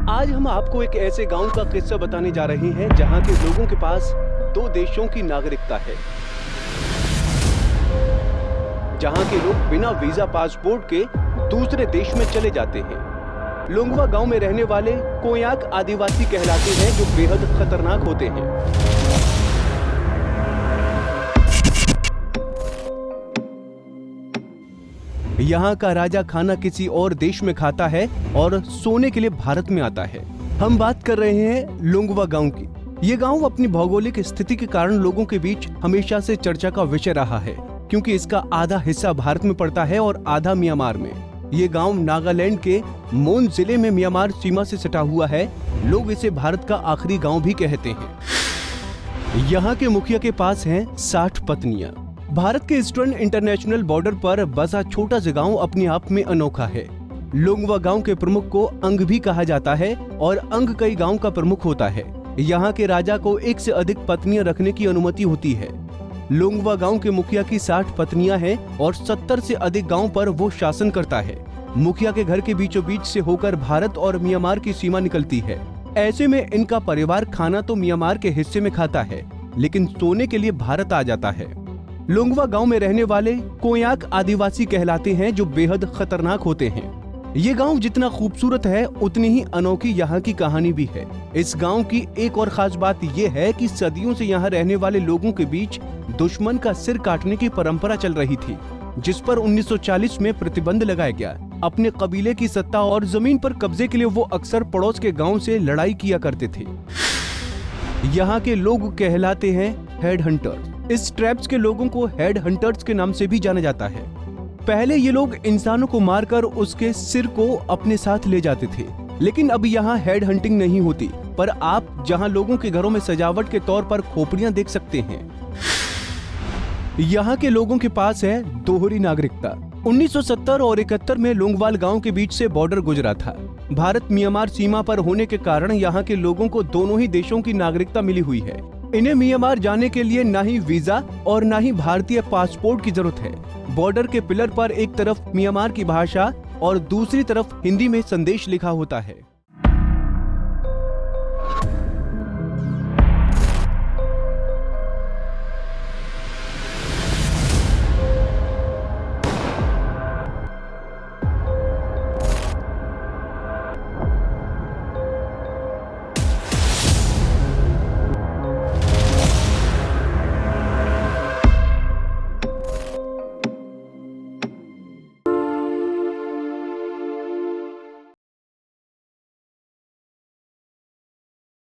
आज हम आपको एक ऐसे गांव का किस्सा बताने जा रहे हैं जहां के लोगों के पास 2 देशों की नागरिकता है, जहां के लोग बिना वीजा पासपोर्ट के दूसरे देश में चले जाते हैं। लोंगवा गांव में रहने वाले कोयाक आदिवासी कहलाते हैं जो बेहद खतरनाक होते हैं। यहाँ का राजा खाना किसी और देश में खाता है और सोने के लिए भारत में आता है। हम बात कर रहे हैं लोंगवा गांव की। ये गांव अपनी भौगोलिक स्थिति के कारण लोगों के बीच हमेशा से चर्चा का विषय रहा है, क्योंकि इसका आधा हिस्सा भारत में पड़ता है और आधा म्यांमार में। ये गांव नागालैंड के मोन जिले में म्यांमार सीमा से सटा हुआ है। लोग इसे भारत का आखिरी गाँव भी कहते हैं। यहाँ के मुखिया के पास हैं 60 पत्नियां। भारत के ईस्टर्न इंटरनेशनल बॉर्डर पर बसा छोटा सा गांव अपने आप में अनोखा है। लोंगवा गांव के प्रमुख को अंग भी कहा जाता है और अंग कई गांव का प्रमुख होता है। यहाँ के राजा को 1 से अधिक पत्नियां रखने की अनुमति होती है। लोंगवा गांव के मुखिया की 60 पत्नियां हैं और 70 से अधिक गांव पर वो शासन करता है। मुखिया के घर के बीचों बीच से होकर भारत और म्यांमार की सीमा निकलती है। ऐसे में इनका परिवार खाना तो म्यांमार के हिस्से में खाता है, लेकिन सोने के लिए भारत आ जाता है। लोंगवा गांव में रहने वाले कोयाक आदिवासी कहलाते हैं जो बेहद खतरनाक होते हैं। ये गांव जितना खूबसूरत है उतनी ही अनोखी यहाँ की कहानी भी है। इस गांव की एक और खास बात ये है कि सदियों से यहाँ रहने वाले लोगों के बीच दुश्मन का सिर काटने की परंपरा चल रही थी, जिस पर 1940 में प्रतिबंध लगाया गया। अपने कबीले की सत्ता और जमीन पर कब्जे के लिए वो अक्सर पड़ोस के गाँव से लड़ाई किया करते थे। यहाँ के लोग कहलाते हैं हेड हंटर। इस ट्राइब्स के लोगों को हेड हंटर्स के नाम से भी जाना जाता है। पहले ये लोग इंसानों को मारकर उसके सिर को अपने साथ ले जाते थे, लेकिन अब यहाँ हेड हंटिंग नहीं होती, पर आप जहाँ लोगों के घरों में सजावट के तौर पर खोपड़ियां देख सकते हैं। यहाँ के लोगों के पास है दोहरी नागरिकता। 1970 और 71 में लोंगवाल गांव के बीच से बॉर्डर गुजरा था। भारत म्यांमार सीमा पर होने के कारण यहाँ के लोगों को दोनों ही देशों की नागरिकता मिली हुई है। इन्हें म्यांमार जाने के लिए ना ही वीजा और ना ही भारतीय पासपोर्ट की जरूरत है। बॉर्डर के पिलर पर एक तरफ म्यांमार की भाषा और दूसरी तरफ हिंदी में संदेश लिखा होता है।